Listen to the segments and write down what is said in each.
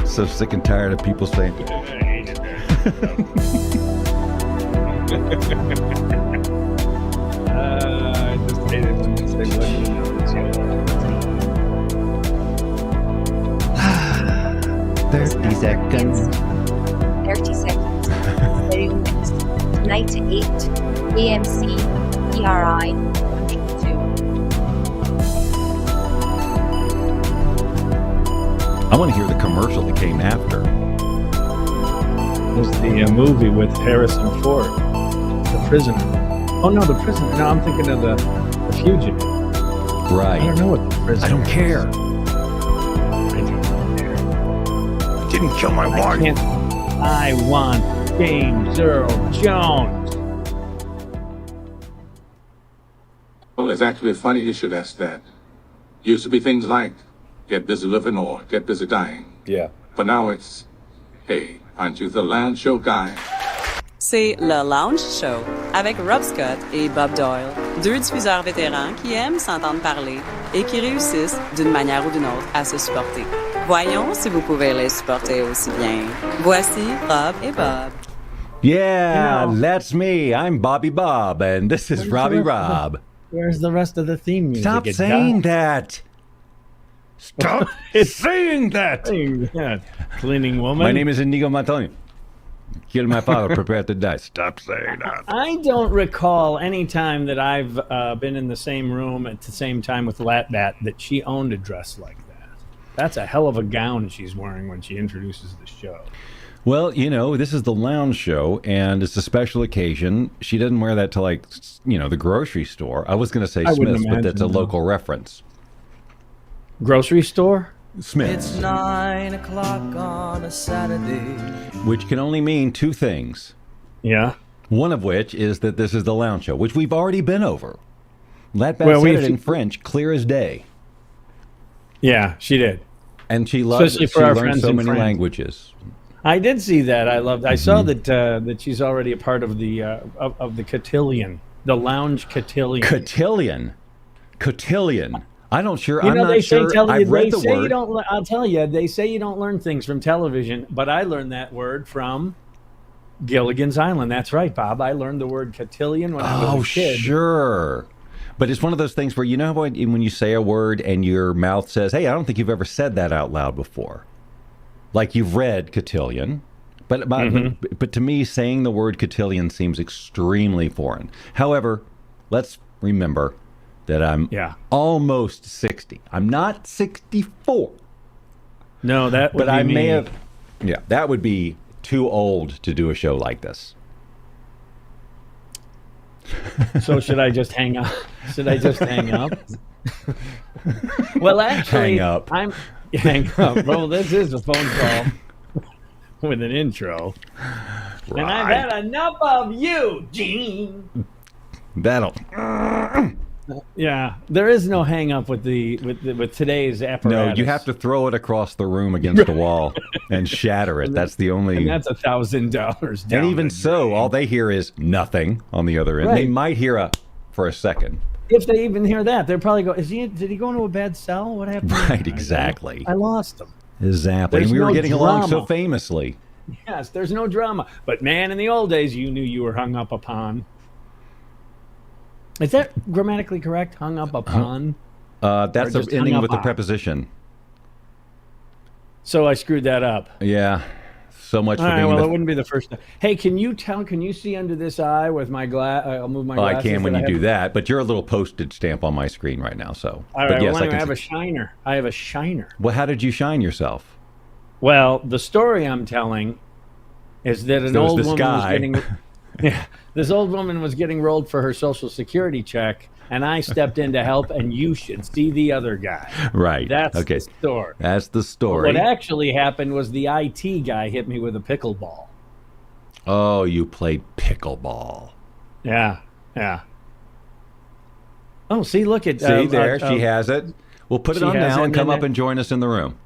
So sick and tired of people saying, I hated that. I just hated when they say, "What do you know? It's yellow." 30 seconds. 30 seconds. Very next. Tonight at 8. AMC. PRI. 102. I want to hear the commercial that came after. It was the movie with Harrison Ford, The Prisoner. Oh no, The Prisoner. No, I'm thinking of the Fugitive. Right. I don't know what The Prisoner. I don't care. I don't care. Didn't kill my wife. I want James Earl Jones. Well, it's actually funny you should ask that. Used to be things like get busy living or get busy dying. Yeah. But now it's, hey, aren't you the land show guy? C'est le Lounge Show avec Rob Scott et Bob Doyle, deux diffuseurs vétérans qui aiment s'entendre parler et qui réussissent d'une manière ou d'une autre à se supporter. Voyons si vous pouvez les supporter aussi bien. Voici Rob et Bob. Yeah, that's me. I'm Bobby Bob, and this is Robbie Rob. Where's the rest of the theme music? Stop saying that. Stop saying that. Yeah. Cleaning woman. My name is Inigo Montaño. Killed my father, prepared to die. Stop saying that. I don't recall any time that I've been in the same room at the same time with Lat Bat that she owned a dress like that. That's a hell of a gown she's wearing when she introduces the show. Well, you know, this is the lounge show, and it's a special occasion. She doesn't wear that to, like, you know, the grocery store. I was going to say Smith's, but that's a local reference. Grocery store? Smith's. It's 9 o'clock on a Saturday. Which can only mean two things. Yeah. One of which is that this is the lounge show, which we've already been over. Lat Bat said it in French, clear as day. Yeah, she did. And she loves Especially for our learned friends so in many France. languages. I did see that. I saw that she's already a part of the cotillion, the lounge cotillion. Cotillion. I'm not sure. They sure. say, I've read the say word. You don't. I'll tell you. They say you don't learn things from television, but I learned that word from Gilligan's Island. That's right, Bob. I learned the word cotillion when I was a kid. Oh, sure. But it's one of those things where, you know, when you say a word and your mouth says, "Hey, I don't think you've ever said that out loud before." Like you've read cotillion, but to me, saying the word cotillion seems extremely foreign. However, let's remember that I'm almost 60. I'm not 64. No, that would but be I me. may have. Yeah, that would be too old to do a show like this. So should I just hang up? Should I just hang up? Well, actually, Hang up. Hang up. Well, this is a phone call with an intro. Right. And I've had enough of you, Gene. That'll. Yeah, there is no hang up with today's apparatus. No, you have to throw it across the room against the wall and shatter it. That's the only. And that's $1,000. And even so, all they hear is nothing on the other end. Right. They might hear for a second. If they even hear that, they'll probably go, did he go into a bad cell? What happened? Right, exactly. I lost him. Exactly. There's And we were no getting along so drama. famously. Yes, there's no drama. But man, in the old days, you knew you were hung up upon. Is that grammatically correct? Hung up upon? That's Or the just ending hung with the up on? preposition. So I screwed that up. Yeah. So much All for right, being well, the. it wouldn't be the first time. Hey, can you see under this eye with my glass? I'll move my Well, I glasses. can when that you I do have. that, but you're a little postage stamp on my screen right now. So, All but right, yes, well, anyway, I I have can. a shiner. I have a shiner. Well, how did you shine yourself? Well, the story I'm telling is that an There was old this woman guy. was getting this old woman was getting rolled for her Social Security check, and I stepped in to help, and you should see the other guy. Right. That's okay. the story. That's the story. What actually happened was the IT guy hit me with a pickleball. Oh, you played pickleball. Yeah. Oh, see, look at See there, she has it. We'll put it she on has now it, and come and up and join us in the room.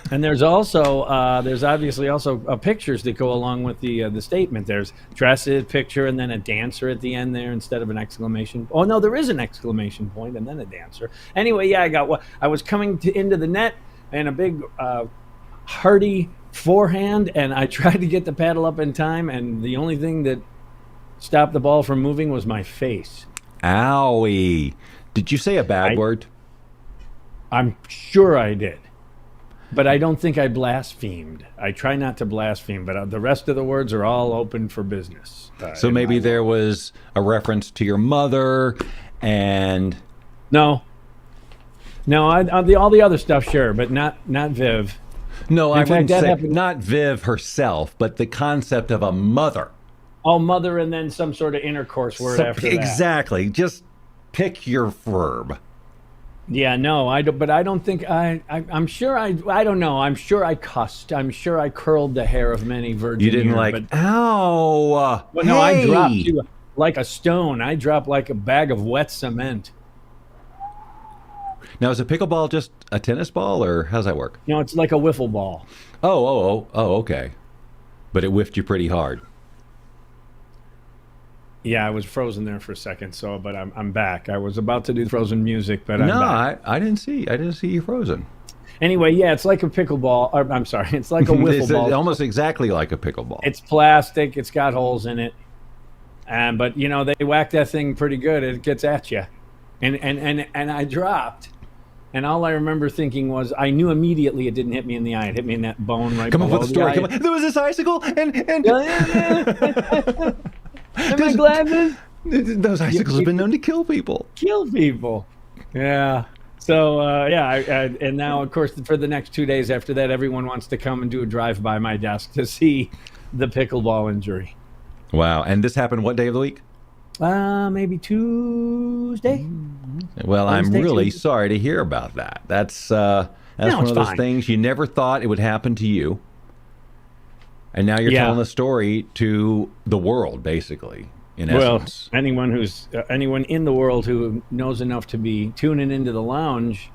And there's also there's obviously also pictures that go along with the statement. There's dresses, picture, and then a dancer at the end there instead of an exclamation. Oh no, there is an exclamation point and then a dancer. Anyway, yeah, I was coming into the net, and a big hearty forehand, and I tried to get the paddle up in time, and the only thing that stopped the ball from moving was my face. Owie. Did you say a bad word? I'm sure I did. But I don't think I blasphemed. I try not to blaspheme, but the rest of the words are all open for business. So maybe there was a reference to your mother and... No, all the other stuff, sure, but not Viv. No, I wouldn't say happened. not Viv herself, but the concept of a mother. Oh, mother, and then some sort of intercourse word after that. Exactly. Just pick your verb. Yeah, no, I don't. But I don't think I'm sure I don't know. I'm sure I cussed. I'm sure I curled the hair of many virgin. You didn't ear, ow. Well, no, I dropped you like a stone. I dropped like a bag of wet cement. Now, is a pickleball just a tennis ball, or how's that work? No, it's like a wiffle ball. Oh, okay. But it whiffed you pretty hard. Yeah, I was frozen there for a second. But I'm back. I was about to do frozen music, but I'm back. I didn't see you frozen. Anyway, yeah, it's like a pickleball. I'm sorry, it's like a wiffle It's ball. almost exactly like a pickleball. It's plastic. It's got holes in it. But they whack that thing pretty good. It gets at you, and I dropped. And all I remember thinking was, I knew immediately it didn't hit me in the eye. It hit me in that bone right Come on below with the story. eye. Come on. There was this icicle, and Am I glad those icicles have been known to kill people. Yeah. So and now of course for the next 2 days after that, everyone wants to come and do a drive by my desk to see the pickleball injury. Wow. And this happened what day of the week? Maybe Tuesday. Well, Wednesday, I'm really Tuesday. Sorry to hear about that. That's one of those things you never thought it would happen to you. And now you're telling the story to the world, basically, in essence. Well, anyone in the world who knows enough to be tuning into the lounge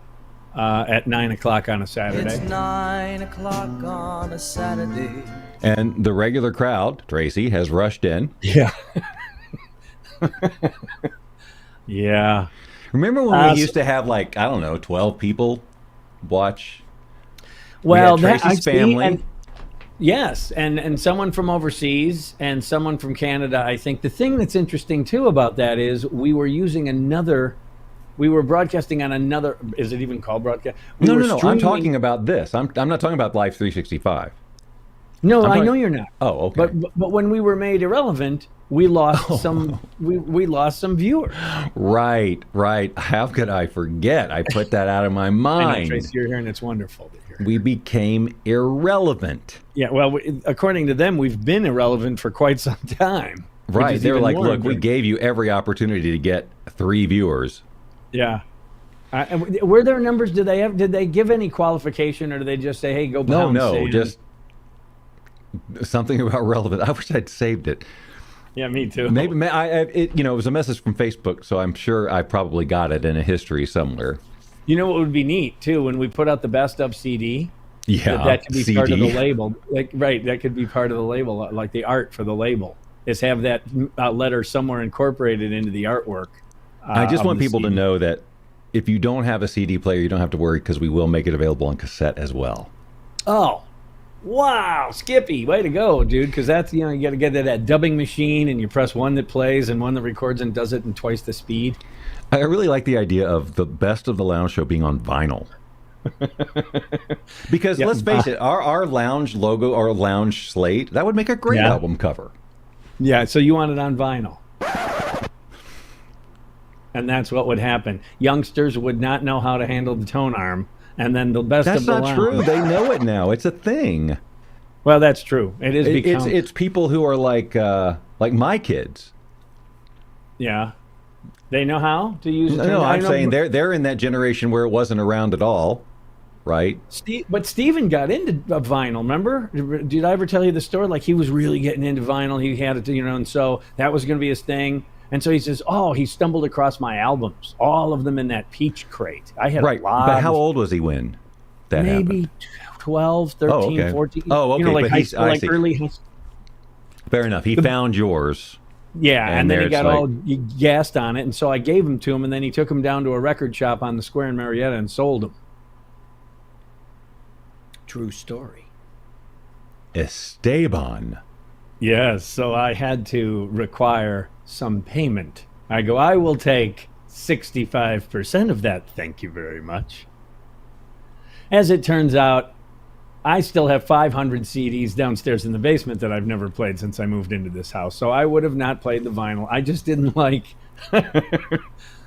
at 9 o'clock on a Saturday. It's 9 o'clock on a Saturday. And the regular crowd, Tracy, has rushed in. Yeah. Yeah. Remember when we used to have 12 people watch? Well, we had Tracy's family. Yes, and someone from overseas and someone from Canada. I think the thing that's interesting too about that is we were broadcasting on another. Is it even called broadcast? No. I'm talking about this. I'm not talking about Live 365. No, I know you're not. Oh, okay. But when we were made irrelevant, we lost some. We lost some viewers. Right. How could I forget? I put that out of my mind. I know, Tracy, you're here, and it's wonderful to hear. We became irrelevant. Yeah, well, according to them, we've been irrelevant for quite some time. Right. They were like, look, we gave you every opportunity to get 3 viewers. Yeah. Were there numbers? Did they give any qualification, or did they just say, hey, go pound sand? Just something about relevant. I wish I'd saved it. Yeah, me too. Maybe it was a message from Facebook, so I'm sure I probably got it in a history somewhere. You know what would be neat too, when we put out the best of CD. Yeah, that could be CD. part of the label. That could be part of the label, like the art for the label. Is have that letter somewhere incorporated into the artwork. I just want people CD. to know that if you don't have a CD player, you don't have to worry, because we will make it available on cassette as well. Oh. Wow, Skippy, way to go, dude! Because that's you got to get that dubbing machine, and you press one that plays and one that records and does it in twice the speed. I really like the idea of the best of the lounge show being on vinyl. Because let's face it, our lounge logo, our lounge slate, that would make a great album cover. Yeah, so you want it on vinyl. And that's what would happen. Youngsters would not know how to handle the tone arm. And then the best of the lounge. That's not true. They know it now. It's a thing. Well, that's true. It is become... It's people who are like my kids. Yeah. They know how to use it. No, I'm saying they're in that generation where it wasn't around at all, right? But Steven got into vinyl, remember? Did I ever tell you the story? Like, he was really getting into vinyl. He had it, and so that was going to be his thing. And so he says, he stumbled across my albums, all of them in that peach crate. I had a lot. But how old was he when that happened? Maybe 12, 13, 14. Oh, okay. Like high school, like early high school. Fair enough. He found yours. Yeah, and then he got all gassed on it, and so I gave them to him, and then he took them down to a record shop on the square in Marietta and sold them. True story. Esteban. Yes, so I had to require some payment. I go, I will take 65% of that. Thank you very much. As it turns out, I still have 500 CDs downstairs in the basement that I've never played since I moved into this house. So I would have not played the vinyl. I just didn't like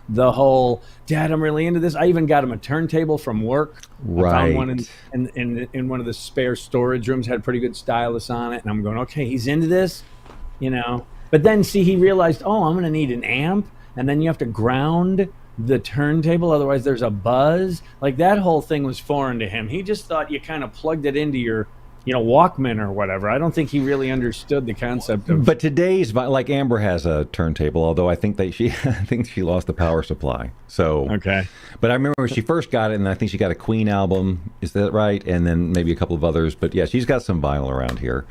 the whole, Dad, I'm really into this. I even got him a turntable from work. Right. I found one in one of the spare storage rooms, had a pretty good stylus on it. And I'm going, okay, he's into this, you know. But then, see, he realized, oh, I'm going to need an amp. And then you have to ground the turntable, otherwise there's a buzz. Like, that whole thing was foreign to him. He just thought you kind of plugged it into your, you know, Walkman or whatever. I don't think he really understood the concept of. But today's, like, Amber has a turntable, although I think she lost the power supply. So Okay. But I remember when she first got it, and I think she got a Queen album. Is that right? And then maybe a couple of others. But yeah, she's got some vinyl around here.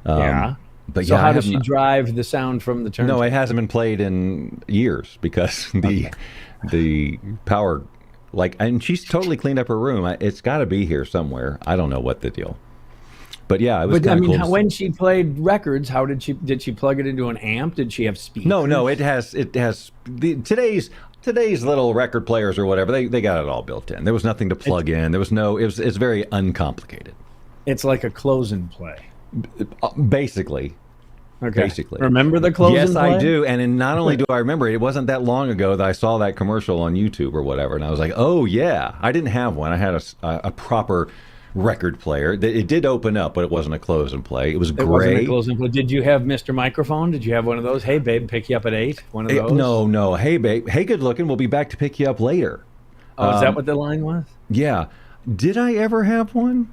Yeah. But So yeah, how does she drive the sound from the turntable? No, it hasn't been played in years because the power, like, and she's totally cleaned up her room. It's got to be here somewhere. I don't know what the deal. But yeah, it was kind of cool. When she played records, how did she plug it into an amp? Did she have speakers? No, it has today's little record players or whatever. They got it all built in. There was nothing to plug in. There was no. It's very uncomplicated. It's like a close and play. Basically. Okay. Basically. Remember the close and play? Yes, I do. And not only do I remember it, it wasn't that long ago that I saw that commercial on YouTube or whatever, and I was like, oh yeah. I didn't have one. I had a proper record player. It did open up, but it wasn't a close and play. It was gray. It wasn't a close and play. Did you have Mr. Microphone? Did you have one of those? Hey babe, pick you up at 8? One of those? No. Hey babe. Hey, good looking. We'll be back to pick you up later. Oh, is that what the line was? Yeah. Did I ever have one?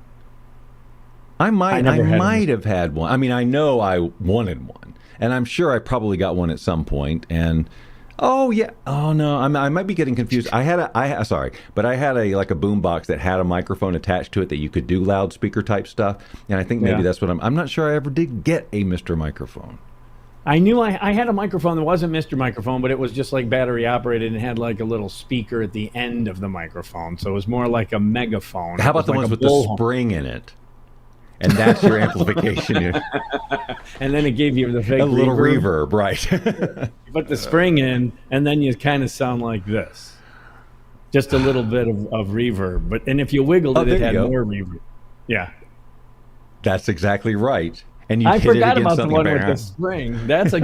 I might have had one. I mean, I know I wanted one, and I'm sure I probably got one at some point. And oh yeah, oh no, I might be getting confused. I had a boom box that had a microphone attached to it that you could do loudspeaker type stuff. And I think maybe that's what I'm not sure I ever did get a Mr. Microphone. I knew I had a microphone that wasn't Mr. Microphone, but it was just like battery operated and had like a little speaker at the end of the microphone, so it was more like a megaphone. How about the ones with the spring in it? And that's your amplification. And then it gave you the fake little reverb, right? You put the spring in, and then you kind of sound like this. Just a little bit of reverb. And if you wiggled it had more reverb. Yeah. That's exactly right. And you I hit forgot it about the something one with the spring. That's a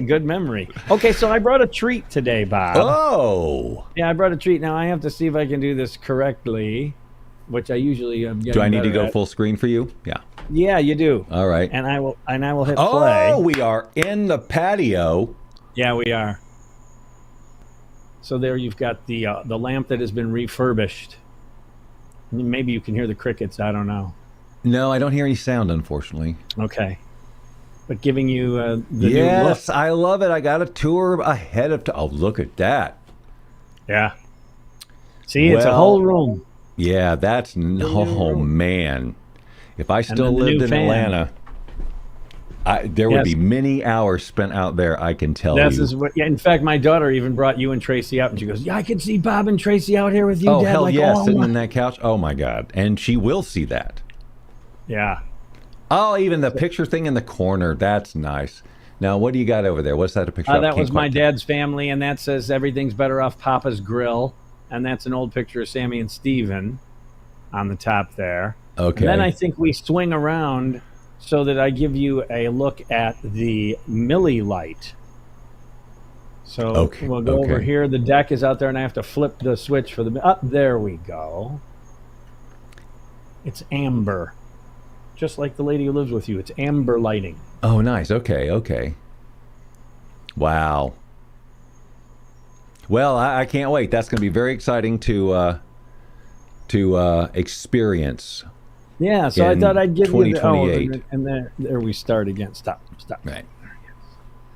good memory. Okay, so I brought a treat today, Bob. Oh. Yeah, I brought a treat. Now I have to see if I can do this correctly, which I usually am getting. Do I need to go at. Full screen for you? Yeah. Yeah, you do. All right. And I will hit play. Oh, we are in the patio. Yeah, we are. So there you've got the lamp that has been refurbished. Maybe you can hear the crickets. I don't know. No, I don't hear any sound, unfortunately. Okay. But giving you the new look. Yes, I love it. I got a tour ahead of time. Oh, look at that. Yeah. See, it's a whole room. Yeah, that's... Oh, man. If I still lived in Atlanta, there would be many hours spent out there, I can tell you. In fact, my daughter even brought you and Tracy out, and she goes, yeah, I can see Bob and Tracy out here with you, Dad. Hell yeah, sitting on that couch. Oh, my God. And she will see that. Yeah. Oh, even the picture thing in the corner. That's nice. Now, what do you got over there? What's that a picture of? That was my dad's family, and that says everything's better off Papa's Grill. And that's an old picture of Sammy and Steven on the top there. Okay. And then I think we swing around so that I give you a look at the Millie light. So we'll go over here. The deck is out there, and I have to flip the switch for the... there we go. It's amber. Just like the lady who lives with you. It's amber lighting. Oh, nice. Okay. Wow. Well, I can't wait. That's going to be very exciting to experience. Yeah, so I thought I'd give you the... and there we start again. Stop. Right.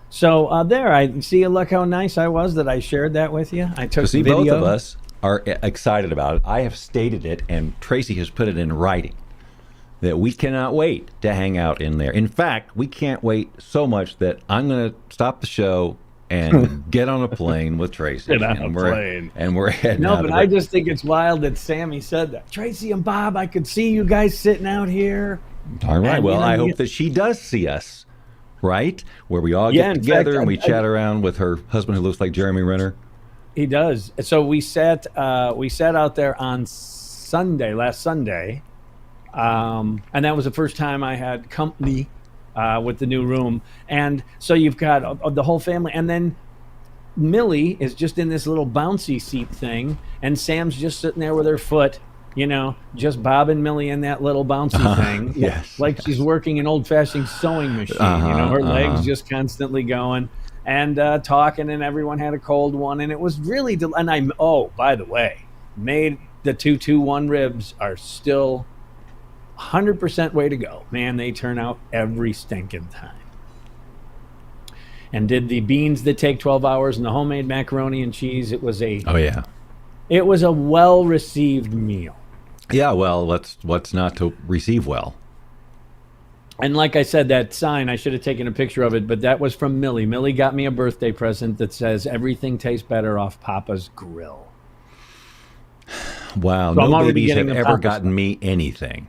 So there, I see. Look how nice I was that I shared that with you. I took video. Both of us are excited about it. I have stated it, and Tracy has put it in writing, that we cannot wait to hang out in there. In fact, we can't wait so much that I'm going to stop the show and get on a plane with Tracy. Get on a plane. And we're heading out. No, but I just think it's wild that Sammy said that. Tracy and Bob, I could see you guys sitting out here. All right. And, Well, you know, I hope that she does see us, right? Where we all get in together fact, and we chat around with her husband who looks like Jeremy Renner. He does. So we sat out there on last Sunday, and that was the first time I had company with the new room. And so you've got the whole family, and then Millie is just in this little bouncy seat thing, and Sam's just sitting there with her foot, you know, just bobbing Millie in that little bouncy thing. Yes, like she's working an old-fashioned sewing machine. You know, her legs just constantly going, and talking, and everyone had a cold one, and it was really and I by the way, made the 221 ribs are still 100% way to go. Man, they turn out every stinking time. And did the beans that take 12 hours and the homemade macaroni and cheese. It was a well-received meal. Yeah, well, what's not to receive well. And like I said, that sign, I should have taken a picture of it, but that was from Millie. Millie got me a birthday present that says everything tastes better off Papa's grill. Wow, so no babies have ever gotten me anything.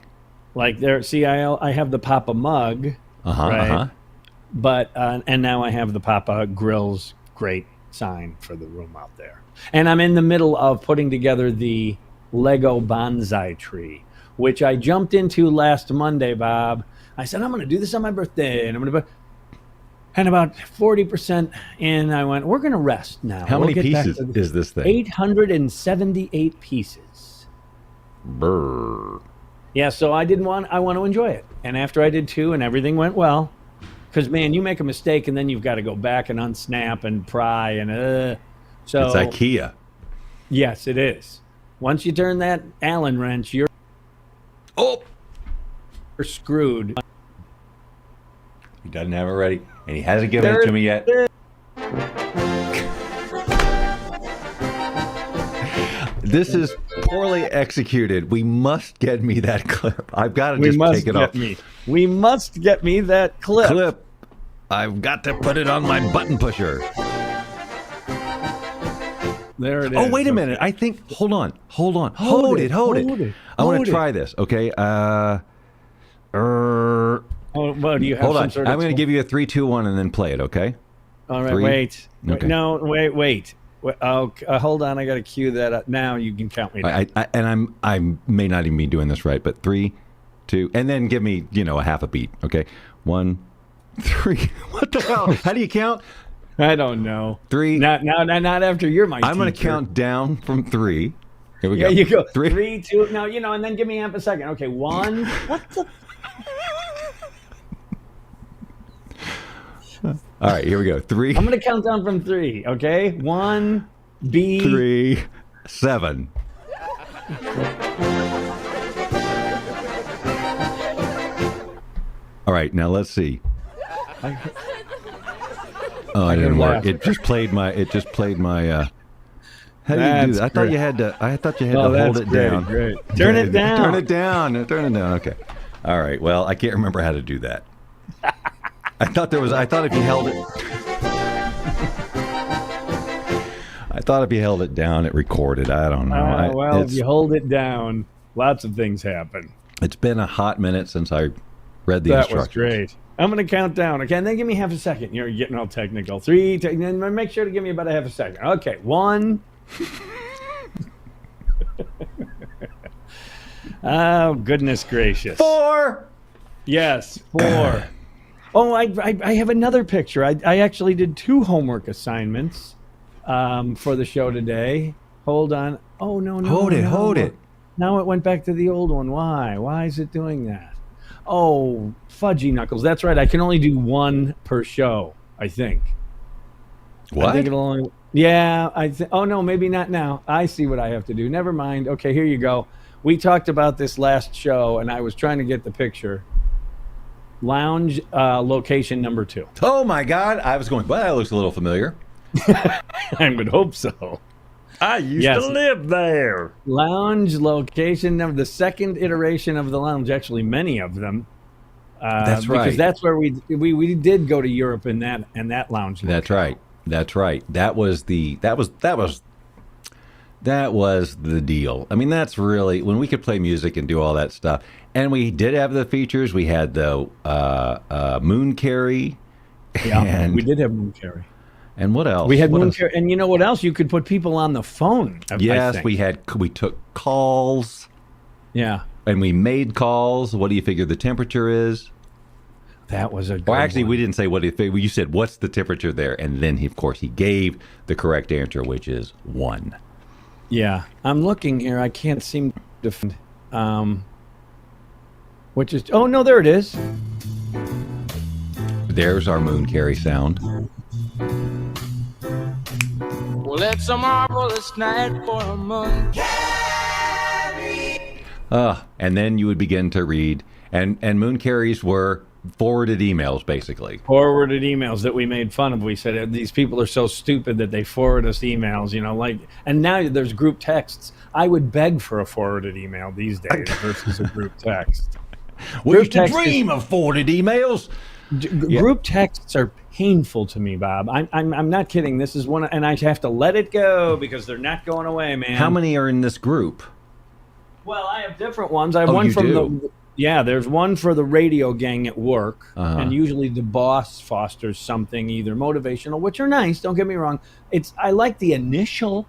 Like there, see, I have the Papa mug, right? But and now I have the Papa Grill's great sign for the room out there. And I'm in the middle of putting together the Lego bonsai tree, which I jumped into last Monday, Bob. I said, I'm going to do this on my birthday, and I'm going to. And about 40% in, I went, we're going to rest now. How many pieces is this thing? 878 pieces. Brr. Yeah, so I want to enjoy it. And after I did 2 and everything went well, because, man, you make a mistake and then you've got to go back and unsnap and pry and so it's IKEA. Yes, it is. Once you turn that Allen wrench, you're screwed. He doesn't have it ready, and he hasn't given it to me yet. This is poorly executed. We must get me that clip. I've got to just take it off. We must get me that clip. I've got to put it on my button pusher. There it is. Oh, wait a minute. I think. Hold on. Hold it. I want to try this. Okay. Well, do you have hold some on. sort of I'm going to give you a 3, 2, 1, and then play it. Okay. All right. 3. Wait. Okay. No. Wait. Hold on. I got to cue that up. Now you can count me down. I may not even be doing this right, but 3, 2, and then give me a half a beat. Okay. 1, 3. What the hell? How do you count? I don't know. 3. Not after you're my teacher. I'm going to count down from 3. Here we go. Yeah, you go. 3, 3, 2. No, and then give me half a second. Okay, 1. What the? All right, here we go. 3. I'm going to count down from 3. Okay, 1, B. 3, 7. All right, now let's see. Oh, it didn't work. It just played my. How do you do that? I thought you had to hold it down. Great. Turn it down. Turn it down. Okay. All right. Well, I can't remember how to do that. I thought if you held it. I thought if you held it down, it recorded. I don't know. If you hold it down, lots of things happen. It's been a hot minute since I read the instructions. That was great. I'm going to count down. Okay, and then give me half a second. You're getting all technical. 3, and then make sure to give me about a half a second. Okay, 1. Oh, goodness gracious. 4. Yes, 4. Oh, I have another picture. I actually did 2 homework assignments for the show today. Hold on. Oh, no. Hold it. Now it went back to the old one. Why? Why is it doing that? Oh, fudgy knuckles. That's right. I can only do 1 per show, I think. What? I think it'll only... Yeah. Oh, no, maybe not now. I see what I have to do. Never mind. Okay, here you go. We talked about this last show, and I was trying to get the picture. Lounge location number 2. Oh, my God. I was going, well, that looks a little familiar. I would hope so. I used to live there. Lounge location number, the second iteration of the lounge, actually many of them. That's right. Because that's where we did go to Europe in that lounge. That's right. That was the deal. I mean, that's really when we could play music and do all that stuff. And we did have the features. We had the moon carry. Yeah, and, we did have moon carry. And what else? We had what moon else? carry, and you know what else? You could put people on the phone. Yes, we took calls. Yeah, and we made calls. What do you figure the temperature is? That was a good Well, actually, one. we didn't say what do you figure. You said, what's the temperature there? And then, of course, he gave the correct answer, which is 1. Yeah, I'm looking here. I can't seem to find, which is, oh, no, there it is. There's our moon carry sound. Well, it's a marvelous night for a moon. And then you would begin to read. And moon carries were forwarded emails, basically. Forwarded emails that we made fun of. We said these people are so stupid that they forward us emails, and now there's group texts. I would beg for a forwarded email these days versus a group text. We used to dream of forwarded emails. Group texts are painful to me, Bob. I'm not kidding. This is one, and I have to let it go because they're not going away, man. How many are in this group? Well, I have different ones. I have one you from do? there's one for the radio gang at work, Uh-huh. and usually the boss fosters something either motivational, which are nice. Don't get me wrong. I like the initial,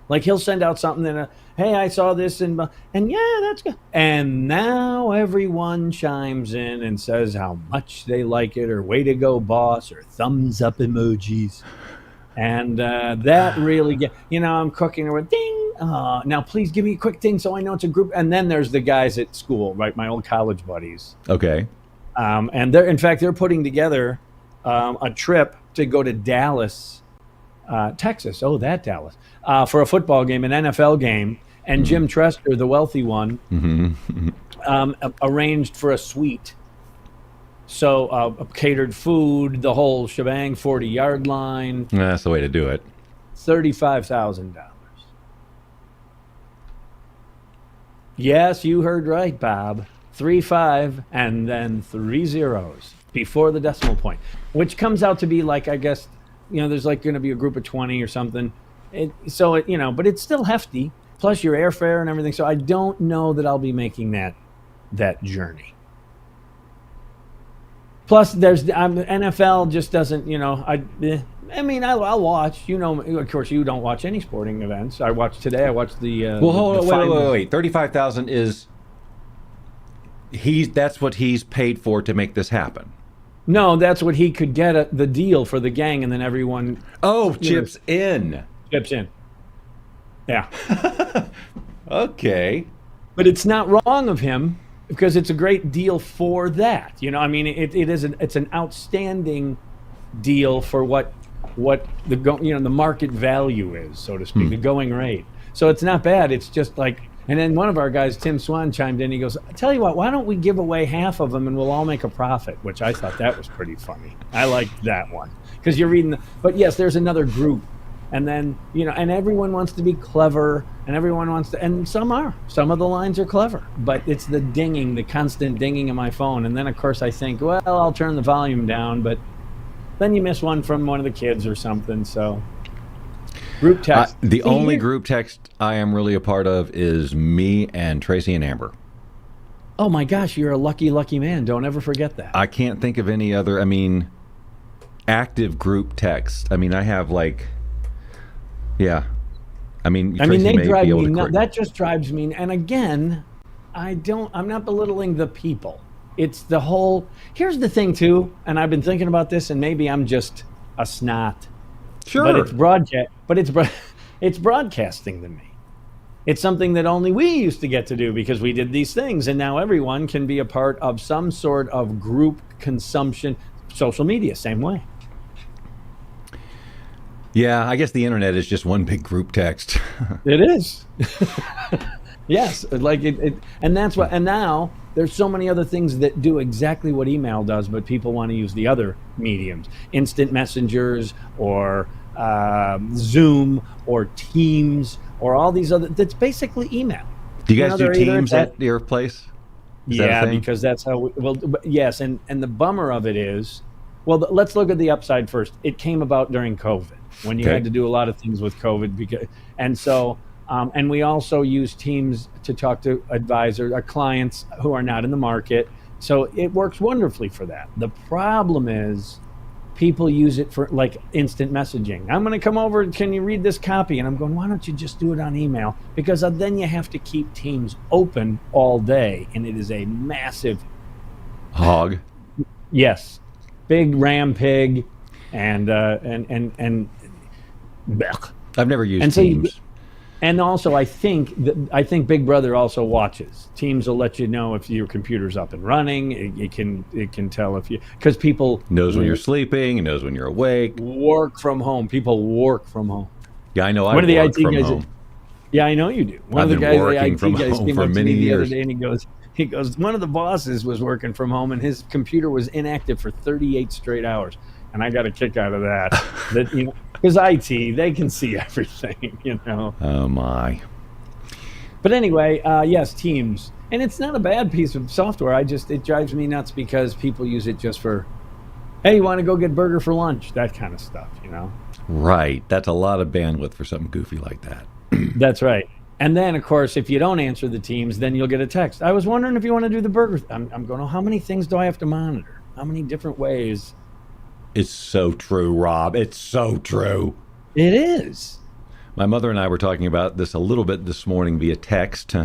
like he'll send out something and hey, I saw this and yeah, that's good. And now everyone chimes in and says how much they like it, or way to go, boss, or thumbs up emojis. And that really I'm cooking or ding. Now please give me a quick thing so I know it's a group. And then there's the guys at school, right? My old college buddies. Okay. And they're putting together a trip to go to Dallas, Texas. Oh, that Dallas, for a football game, an NFL game. And Jim Trester, the wealthy one, arranged for a suite. So catered food, the whole shebang, 40-yard line. That's the way to do it. $35,000. Yes, you heard right, Bob. 3-5 and then 3 zeros before the decimal point, which comes out to be like, I guess, there's like going to be a group of 20 or something. But it's still hefty. Plus your airfare and everything. So I don't know that I'll be making that journey. Plus, there's NFL just doesn't. I'll watch. Of course, you don't watch any sporting events. I watched today. I watched the. Well, hold on, wait. 35,000 is. That's what he's paid for to make this happen. No, that's what he could get the deal for the gang, and then everyone. Chips in. Chips in. Yeah. Okay. But it's not wrong of him because it's a great deal for that. It's an outstanding deal for what the market value is, so to speak, the going rate. So it's not bad. It's just like, and then one of our guys, Tim Swan, chimed in. He goes, I tell you what, why don't we give away half of them and we'll all make a profit? Which I thought that was pretty funny. I liked that one because you're reading but yes, there's another group. And then, and everyone wants to be clever, and everyone wants to, and some of the lines are clever, but it's the dinging, the constant dinging of my phone. And then, of course, I think, well, I'll turn the volume down, but then you miss one from one of the kids or something. So group text. The only group text I am really a part of is me and Tracy and Amber. Oh my gosh, you're a lucky, lucky man. Don't ever forget that. I can't think of any other, active group text. I have yeah. Tracy they may drive be able me to nuts. That just drives me. And again, I'm not belittling the people. It's the whole, here's the thing too, and I've been thinking about this, and maybe I'm just a snot. Sure. But it's broadcasting to me. It's something that only we used to get to do because we did these things, and now everyone can be a part of some sort of group consumption. Social media, same way. Yeah, I guess the internet is just one big group text. It is. Yes, like it, and that's what. And now there's so many other things that do exactly what email does, but people want to use the other mediums, instant messengers, or Zoom, or Teams, or all these other. That's basically email. Do you guys do Teams at your place? Yeah, because that's how. Yes, and the bummer of it is, let's look at the upside first. It came about during COVID when you had to do a lot of things with COVID, and so And we also use Teams to talk to advisors, our clients who are not in the market. So it works wonderfully for that. The problem is people use it for like instant messaging. I'm going to come over. Can you read this copy? And I'm going, why don't you just do it on email? Because then you have to keep Teams open all day. And it is a massive hog. Yes. Big ram pig. And blech. I've never used Teams. And also, I think Big Brother also watches. Teams will let you know if your computer's up and running. It can tell if you, because people knows when you're sleeping, it knows when you're awake. Work from home. People work from home. Yeah, I know. One of the IT guys. Yeah, I know you do. One of the guys, the IT guys, came up to me the other day, and he goes. One of the bosses was working from home, and his computer was inactive for 38 straight hours. And I got a kick out of that. That because IT, they can see everything, Oh my! But anyway, yes, Teams, and it's not a bad piece of software. It drives me nuts because people use it just for, hey, you want to go get burger for lunch? That kind of stuff, Right. That's a lot of bandwidth for something goofy like that. That's right. And then, of course, if you don't answer the Teams, then you'll get a text. I was wondering if you want to do the burger. I'm going, how many things do I have to monitor? How many different ways? It's so true, Rob. It's so true. It is. My mother and I were talking about this a little bit this morning via text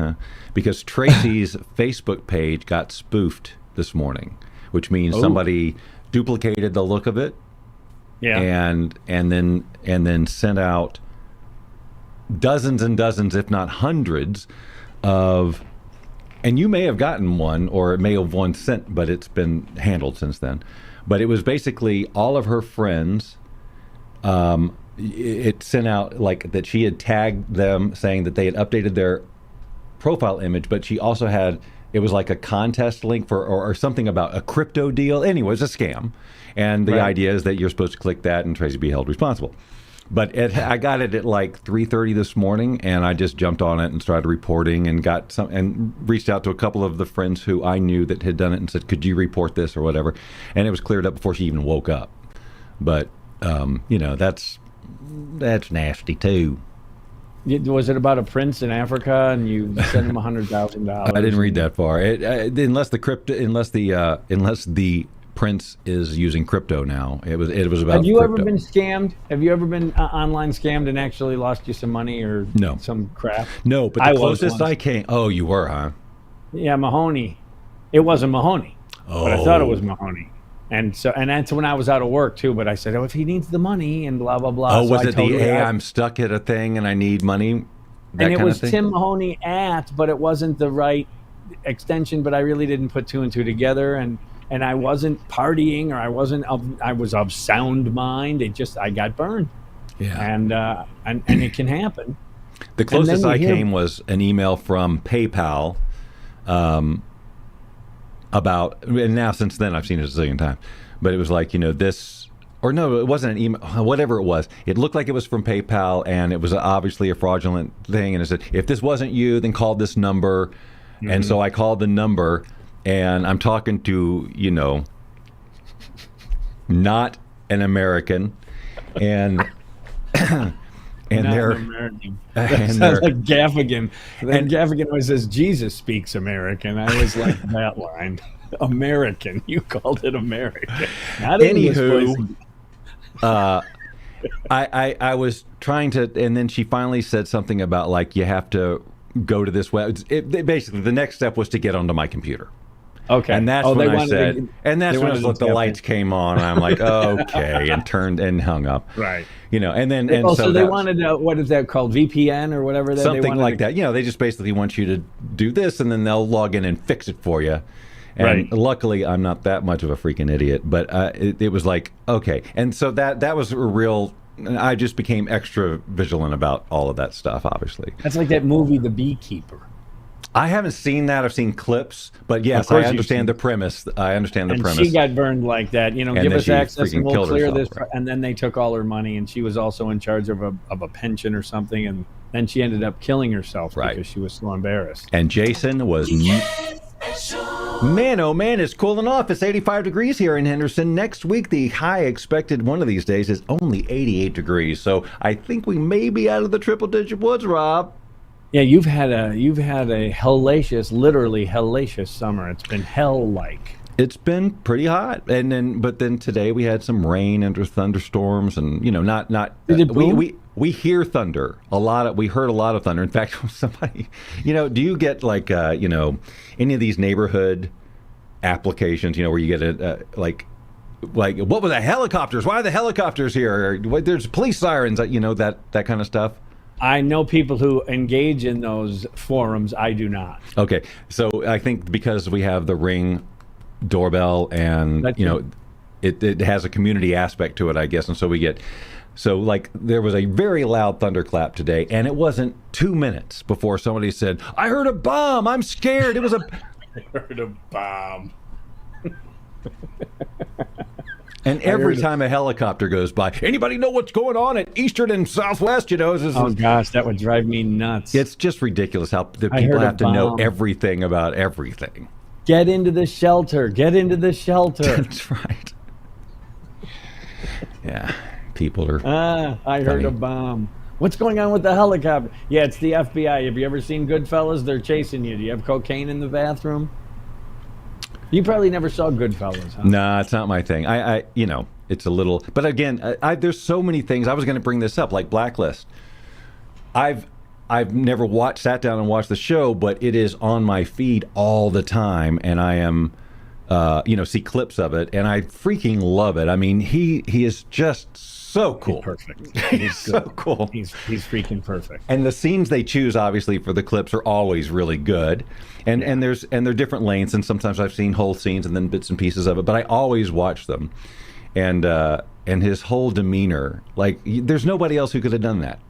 because Tracy's Facebook page got spoofed this morning, which means somebody duplicated the look of it, and then sent out dozens and dozens, if not hundreds, of. And you may have gotten one, or it may have one sent, but it's been handled since then. But it was basically all of her friends. It sent out like that she had tagged them saying that they had updated their profile image, but she also had, it was like a contest link for or something about a crypto deal. Anyway, it was a scam. And the idea is that you're supposed to click that and Tracy be held responsible. But I got it at like 3:30 this morning, and I just jumped on it and started reporting and got some and reached out to a couple of the friends who I knew that had done it and said, could you report this or whatever? And it was cleared up before she even woke up. But, that's nasty too. Was it about a prince in Africa and you sent him $100,000? I didn't read that far. Unless the prince is using crypto now. It was about. Have you crypto. ever been scammed? Have you ever been online scammed and actually lost you some money or some crap? No, but the closest I came. Oh, you were, huh? Yeah, Mahoney. It wasn't Mahoney, but I thought it was Mahoney. And that's when I was out of work too. But I said, if he needs the money and blah blah blah. Oh, was it I'm stuck at a thing and I need money? And it was Tim Mahoney but it wasn't the right extension. But I really didn't put two and two together, and I wasn't partying, or I was of sound mind. I got burned. Yeah. And it can happen. The closest I came was an email from PayPal about, and now since then I've seen it a zillion times, but it was like, this, or no, it wasn't an email, whatever it was. It looked like it was from PayPal, and it was obviously a fraudulent thing. And it said, if this wasn't you, then call this number. Mm-hmm. And so I called the number. And I'm talking to, not an American, and they're American. That sounds like Gaffigan. And Gaffigan always says Jesus speaks American. I always like that line. American. You called it American. Not anywho, I was trying to, and then she finally said something about like you have to go to this web. Basically, the next step was to get onto my computer. Okay. And that's when I said, and that's when the lights came on, and I'm like, okay, and turned and hung up. Right. And then so they wanted what is that called, VPN or whatever? Something like that. They just basically want you to do this, and then they'll log in and fix it for you. And luckily, I'm not that much of a freaking idiot, but it was like, okay, and so that was a real. I just became extra vigilant about all of that stuff. Obviously, that's like that movie, The Beekeeper. I haven't seen that. I've seen clips, but yes, I understand the premise. And she got burned like that. Give us access and we'll clear this. Right. And then they took all her money, and she was also in charge of a pension or something. And then she ended up killing herself because she was so embarrassed. And Jason was... Man, oh man, it's cooling off. It's 85 degrees here in Henderson. Next week, the high expected one of these days is only 88 degrees. So I think we may be out of the triple-digit woods, Rob. Yeah, you've had a hellacious, literally hellacious summer. It's been hell-like. It's been pretty hot, but then today we had some rain and thunderstorms, and not. Did it boom? We hear thunder a lot. We heard a lot of thunder. In fact, somebody, do you get like any of these neighborhood applications? Where you get like what was the helicopters? Why are the helicopters here? Or, there's police sirens. That kind of stuff. I know people who engage in those forums. I do not. Okay, so I think because we have the Ring doorbell, and it has a community aspect to it, I guess, and so we get. So, like, there was a very loud thunderclap today, and it wasn't 2 minutes before somebody said, "I heard a bomb. I'm scared. It was a." I heard a bomb. And every time a helicopter goes by, anybody know what's going on at Eastern and Southwest? Oh gosh, that would drive me nuts. It's just ridiculous how the people have to know everything about everything. Get into the shelter. Get into the shelter. That's right. Yeah, people are. I heard a bomb. What's going on with the helicopter? Yeah, it's the FBI. Have you ever seen Goodfellas? They're chasing you. Do you have cocaine in the bathroom? You probably never saw Goodfellas, huh? Nah, it's not my thing. I it's a little. But again, there's so many things. I was going to bring this up, like Blacklist. I've never sat down and watched the show, but it is on my feed all the time, and I am, see clips of it, and I freaking love it. I mean, he is just so cool. He's perfect. He's so cool. He's freaking perfect. And the scenes they choose, obviously, for the clips are always really good. And they're different lengths, and sometimes I've seen whole scenes and then bits and pieces of it, but I always watch them. And his whole demeanor, like, there's nobody else who could have done that.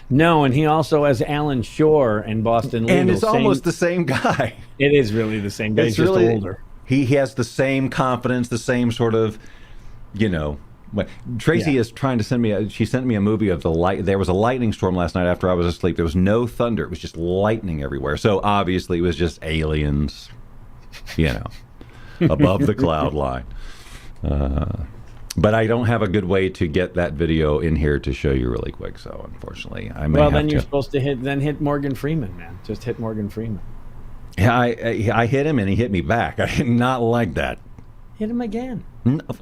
No, and he also has Alan Shore in Boston Legal. And it's almost the same guy. It is really the same guy. He's just older. He has the same confidence, the same sort of, Tracy is trying to send me. She sent me a movie of the light. There was a lightning storm last night after I was asleep. There was no thunder. It was just lightning everywhere. So obviously it was just aliens, above the cloud line. But I don't have a good way to get that video in here to show you really quick. So unfortunately, I may. Well, then you're supposed to hit Morgan Freeman, man. Just hit Morgan Freeman. Yeah, I hit him and he hit me back. I did not like that. Hit him again.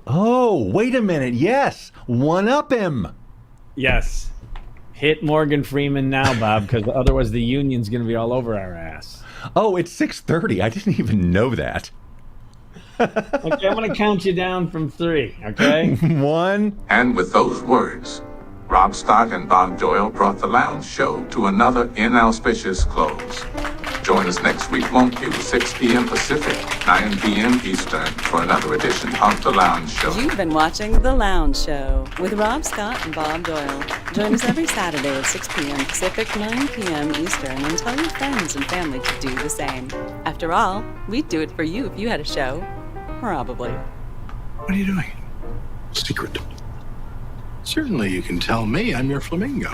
Oh, wait a minute. Yes. One up him. Yes. Hit Morgan Freeman now, Bob, because otherwise the union's going to be all over our ass. Oh, it's 6:30. I didn't even know that. Okay, I'm going to count you down from 3, okay? 1. And with those words, Rob Scott and Bob Doyle brought the Lounge Show to another inauspicious close. Join us next week, won't you? 6 p.m. Pacific, 9 p.m. Eastern, for another edition of The Lounge Show. You've been watching The Lounge Show with Rob Scott and Bob Doyle. Join us every Saturday at 6 p.m. Pacific, 9 p.m. Eastern, and tell your friends and family to do the same. After all, we'd do it for you if you had a show. Probably. What are you doing? Secret. Certainly you can tell me I'm your flamingo.